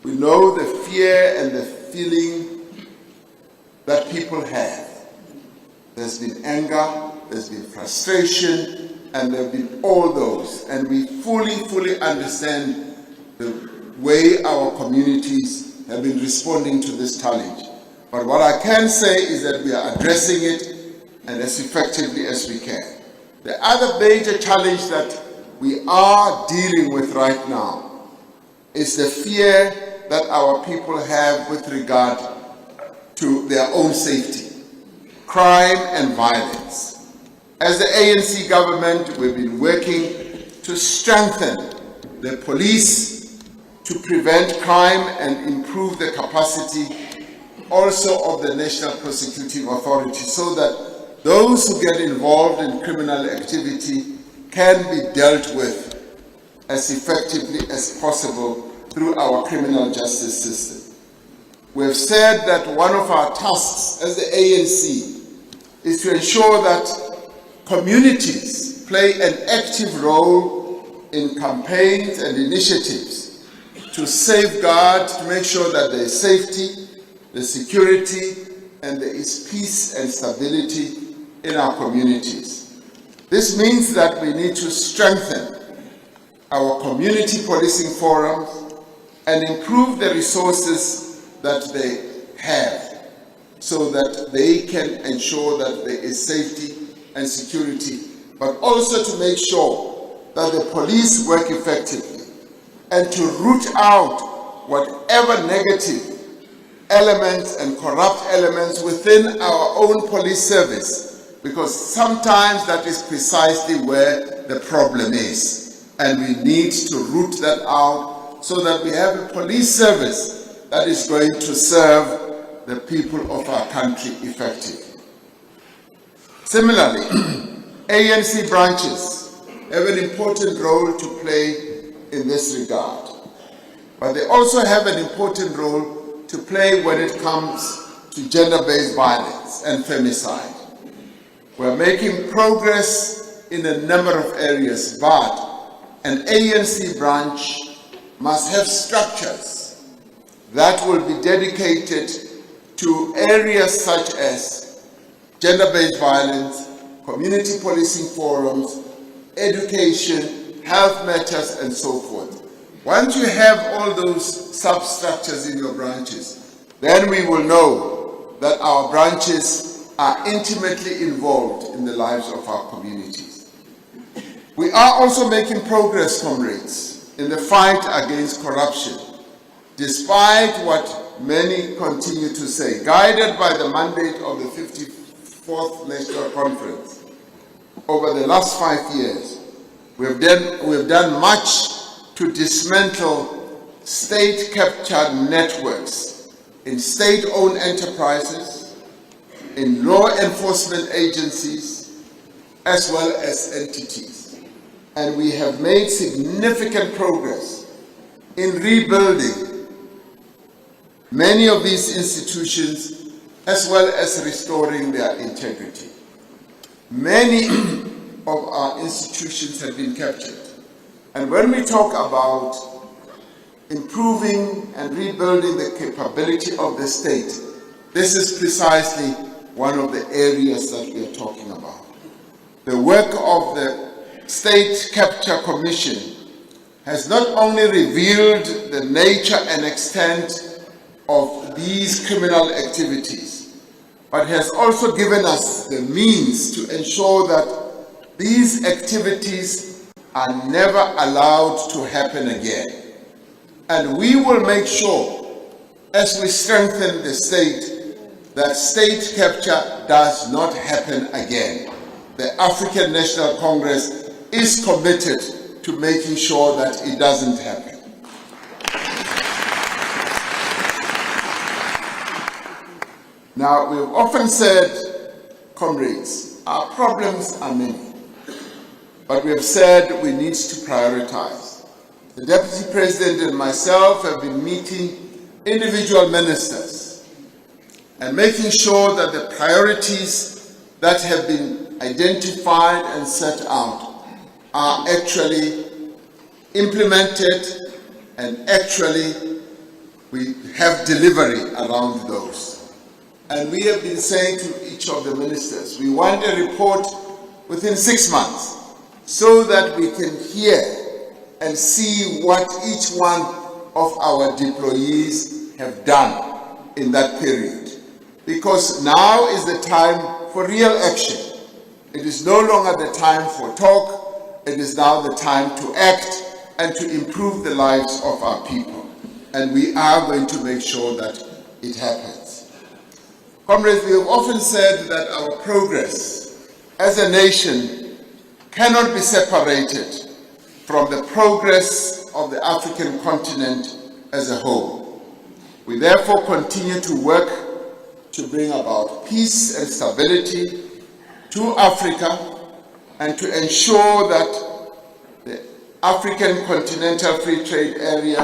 we know the fear and the feeling that people have. There's been anger, there's been frustration, and there have been all those. And we fully understand the way our communities have been responding to this challenge. But what I can say is that we are addressing it and as effectively as we can. The other major challenge that we are dealing with right now is the fear that our people have with regard to their own safety, crime and violence. As the ANC government, we've been working to strengthen the police to prevent crime and improve the capacity also of the National Prosecuting Authority, so that those who get involved in criminal activity can be dealt with as effectively as possible through our criminal justice system. We have said that one of our tasks as the ANC is to ensure that communities play an active role in campaigns and initiatives to safeguard, to make sure that there is safety, the security, and there is peace and stability in our communities. This means that we need to strengthen our community policing forums and improve the resources that they have so that they can ensure that there is safety and security, but also to make sure that the police work effectively and to root out whatever negative elements and corrupt elements within our own police service, because sometimes that is precisely where the problem is, and we need to root that out so that we have a police service that is going to serve the people of our country effectively. Similarly, ANC branches have an important role to play in this regard, but they also have an important role to play when it comes to gender-based violence and femicide. We're making progress in a number of areas, but an ANC branch must have structures that will be dedicated to areas such as gender-based violence, community policing forums, education, health matters, and so forth. Once you have all those substructures in your branches, then we will know that our branches are intimately involved in the lives of our communities. We are also making progress, comrades, in the fight against corruption, despite what many continue to say. Guided by the mandate of the 54th National Conference, over the last 5 years, we have done much to dismantle state-captured networks in state-owned enterprises, in law enforcement agencies, as well as entities. And we have made significant progress in rebuilding many of these institutions, as well as restoring their integrity. Many of our institutions have been captured. And when we talk about improving and rebuilding the capability of the state, this is precisely one of the areas that we are talking about. The work of the State Capture Commission has not only revealed the nature and extent of these criminal activities, but has also given us the means to ensure that these activities are never allowed to happen again. And we will make sure, as we strengthen the state, that state capture does not happen again. The African National Congress is committed to making sure that it doesn't happen. Now, we've often said, comrades, our problems are many, but we have said we need to prioritize. The Deputy President and myself have been meeting individual ministers and making sure that the priorities that have been identified and set out are actually implemented, and actually we have delivery around those. And we have been saying to each of the ministers, we want a report within 6 months so that we can hear and see what each one of our deployees have done in that period. Because now is the time for real action. It is no longer the time for talk. It is now the time to act and to improve the lives of our people. And we are going to make sure that it happens. Comrades, we have often said that our progress as a nation cannot be separated from the progress of the African continent as a whole. We therefore continue to work to bring about peace and stability to Africa, and to ensure that the African Continental Free Trade Area,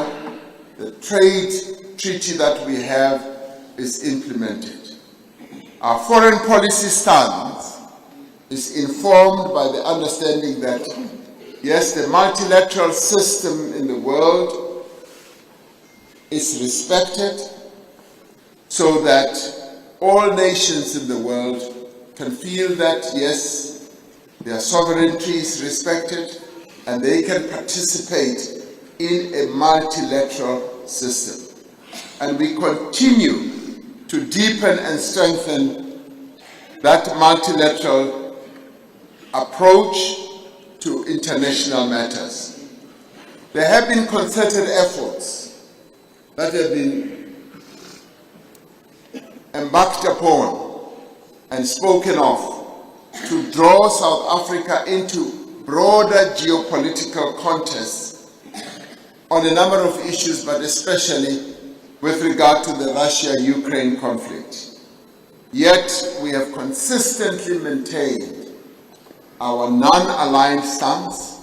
the trade treaty that we have, is implemented. Our foreign policy stance is informed by the understanding that, yes, the multilateral system in the world is respected so that all nations in the world can feel that, yes, their sovereignty is respected and they can participate in a multilateral system. And we continue to deepen and strengthen that multilateral approach to international matters. There have been concerted efforts that have been embarked upon and spoken of to draw South Africa into broader geopolitical contests on a number of issues, but especially with regard to the Russia-Ukraine conflict. Yet we have consistently maintained our non-aligned stance,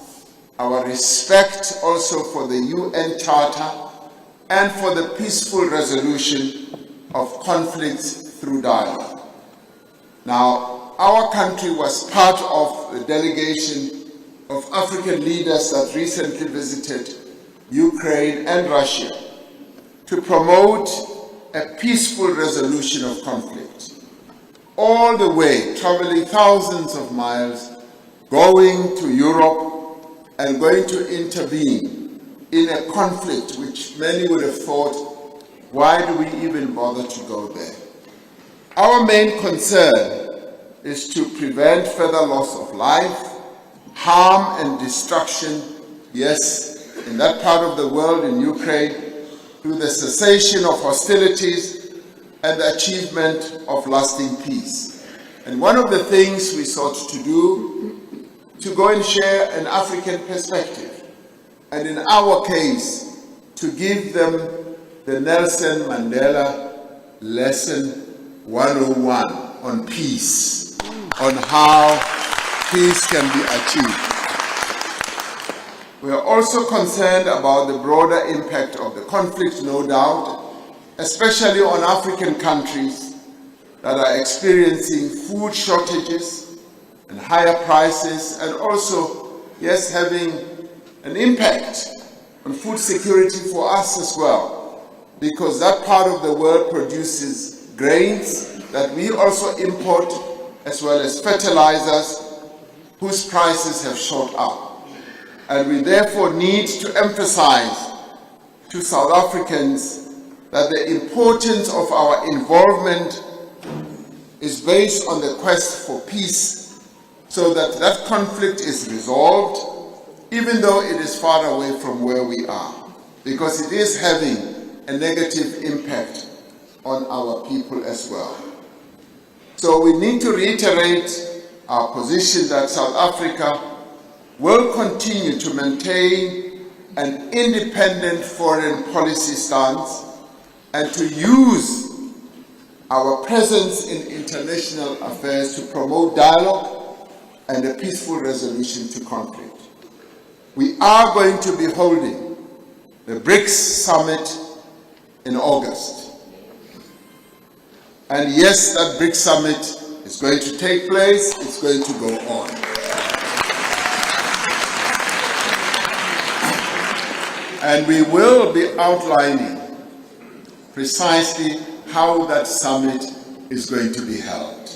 our respect also for the UN Charter, and for the peaceful resolution of conflicts through dialogue. Now, our country was part of the delegation of African leaders that recently visited Ukraine and Russia to promote a peaceful resolution of conflict. All the way, traveling thousands of miles, going to Europe and going to intervene in a conflict which many would have thought, why do we even bother to go there? Our main concern is to prevent further loss of life, harm and destruction, yes, in that part of the world, in Ukraine, through the cessation of hostilities and the achievement of lasting peace. And one of the things we sought to do, to go and share an African perspective, and in our case, to give them the Nelson Mandela Lesson 101 on peace, on how peace can be achieved. We are also concerned about the broader impact of the conflict, no doubt, especially on African countries that are experiencing food shortages and higher prices, and also, yes, having an impact on food security for us as well, because that part of the world produces grains that we also import, as well as fertilizers whose prices have shot up. And we therefore need to emphasize to South Africans that the importance of our involvement is based on the quest for peace, so that that conflict is resolved, even though it is far away from where we are, because it is having a negative impact on our people as well. So we need to reiterate our position that South Africa will continue to maintain an independent foreign policy stance and to use our presence in international affairs to promote dialogue and a peaceful resolution to conflict. We are going to be holding the BRICS Summit in August. And yes, that BRICS Summit is going to take place, it's going to go on. And we will be outlining precisely how that summit is going to be held.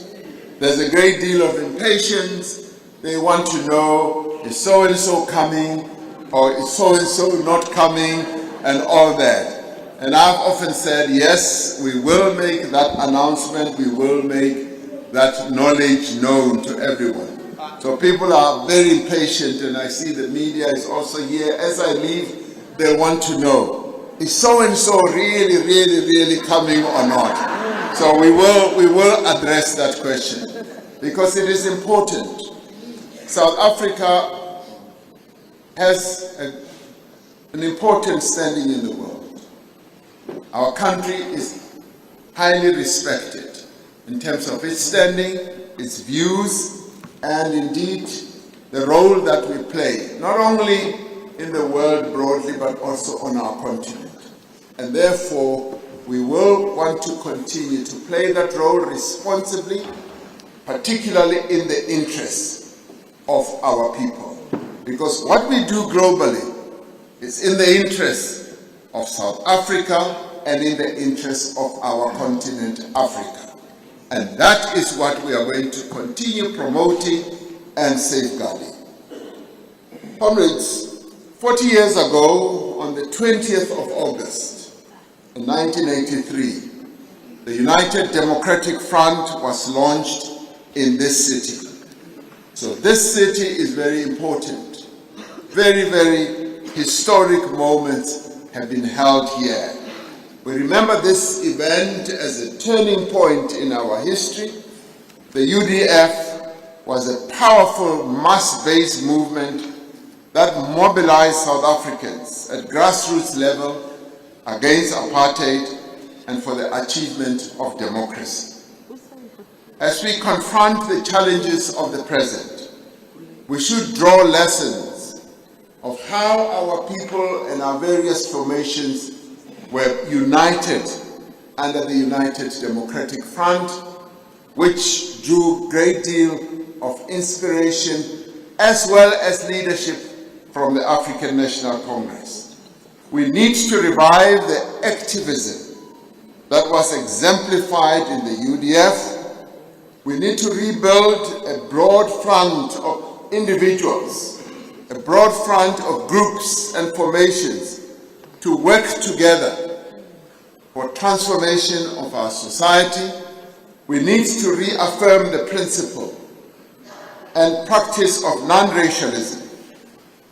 There's a great deal of impatience. They want to know, is so-and-so coming, or is so-and-so not coming, and all that. And I've often said, yes, we will make that announcement, we will make that knowledge known to everyone. So people are very impatient, and I see the media is also here. As I leave, they want to know, is so-and-so really coming or not? So we will address that question, because it is important. South Africa has an important standing in the world. Our country is highly respected in terms of its standing, its views, and indeed the role that we play, not only in the world broadly, but also on our continent. And therefore, we will want to continue to play that role responsibly, particularly in the interests of our people. Because what we do globally is in the interests of South Africa and in the interests of our continent, Africa. And that is what we are going to continue promoting and safeguarding. Comrades, 40 years ago, on the 20th of August, in 1983, the United Democratic Front was launched in this city. So this city is very important, very historic moments have been held here. We remember this event as a turning point in our history. The UDF was a powerful mass-based movement that mobilized South Africans at grassroots level against apartheid and for the achievement of democracy. As we confront the challenges of the present, we should draw lessons of how our people and our various formations were united under the United Democratic Front, which drew a great deal of inspiration as well as leadership from the African National Congress. We need to revive the activism that was exemplified in the UDF. We need to rebuild a broad front of individuals, a broad front of groups and formations to work together for transformation of our society. We need to reaffirm the principle and practice of non-racialism,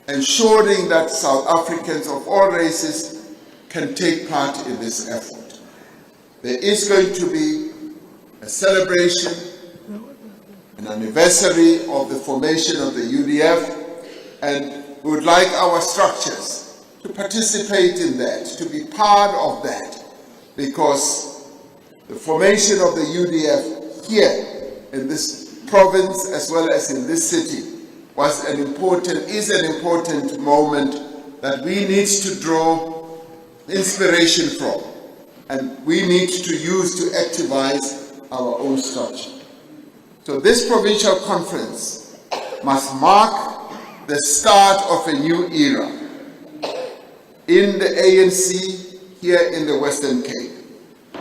ensuring that South Africans of all races can take part in this effort. There is going to be a celebration, an anniversary of the formation of the UDF, and we would like our structures to participate in that, to be part of that, because the formation of the UDF here in this province as well as in this city is an important moment that we need to draw inspiration from, and we need to use to activize our own structure. So this provincial conference must mark the start of a new era in the ANC here in the Western Cape.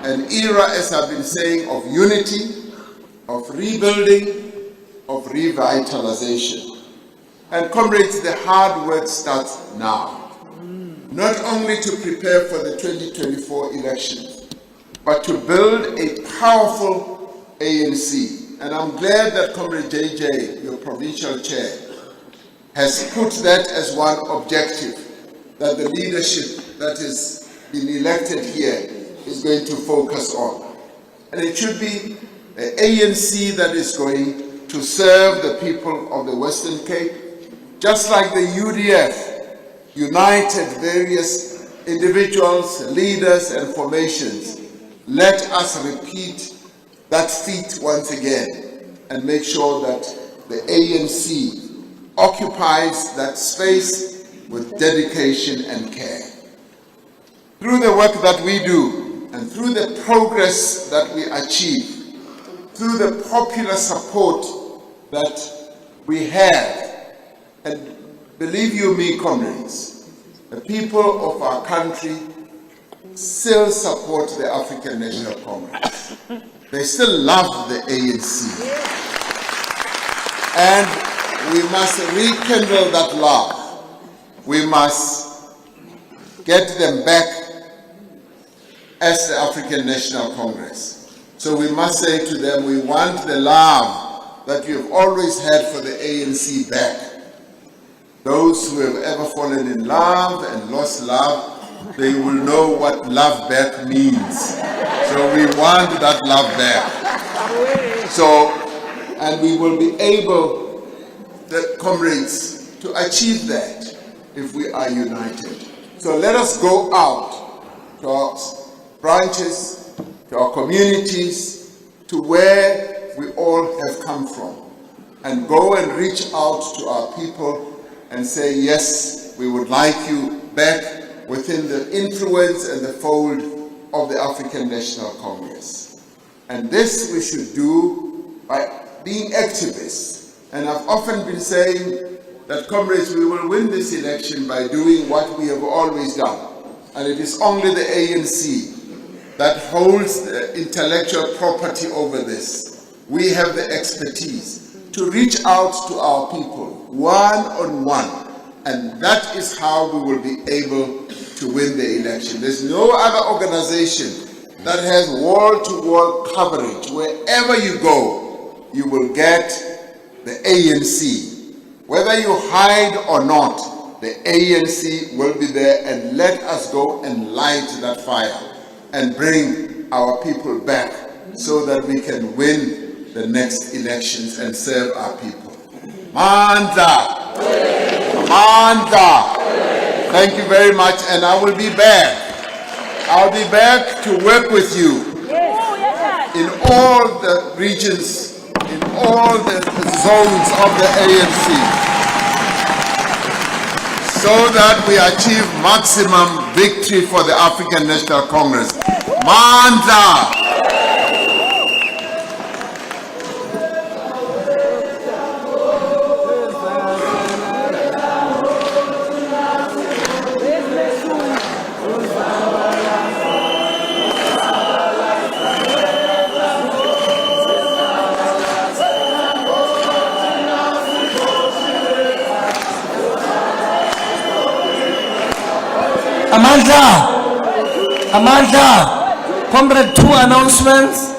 An era, as I've been saying, of unity, of rebuilding, of revitalization. And comrades, the hard work starts now. Not only to prepare for the 2024 elections, but to build a powerful ANC. And I'm glad that Comrade JJ, your provincial chair, has put that as one objective that the leadership that is being elected here is going to focus on. And it should be an ANC that is going to serve the people of the Western Cape, just like the UDF united various individuals, leaders, and formations. Let us repeat that feat once again and make sure that the ANC occupies that space with dedication and care. Through the work that we do and through the progress that we achieve, through the popular support that we have, and believe you me, comrades, the people of our country still support the African National Congress. They still love the ANC. And we must rekindle that love. We must get them back as the African National Congress. So we must say to them, we want the love that we have always had for the ANC back. Those who have ever fallen in love and lost love, they will know what love back means. So we want that love back. So, and we will be able, the comrades, to achieve that if we are united. So let us go out to our branches, to our communities, to where we all have come from, and go and reach out to our people and say, yes, we would like you back within the influence and the fold of the African National Congress. And this we should do by being activists. And I've often been saying that, comrades, we will win this election by doing what we have always done. And it is only the ANC that holds the intellectual property over this. We have the expertise to reach out to our people, one-on-one. And that is how we will be able to win the election. There's no other organization that has wall-to-wall coverage. Wherever you go, you will get the ANC. Whether you hide or not, the ANC will be there, and let us go and light that fire and bring our people back so that we can win the next elections and serve our people. Mandla! Mandla! Thank you very much, and I will be back. I'll be back to work with you in all the regions, in all the zones of the ANC, so that we achieve maximum victory for the African National Congress. Mandla! Amanda, comrade, 2 announcements.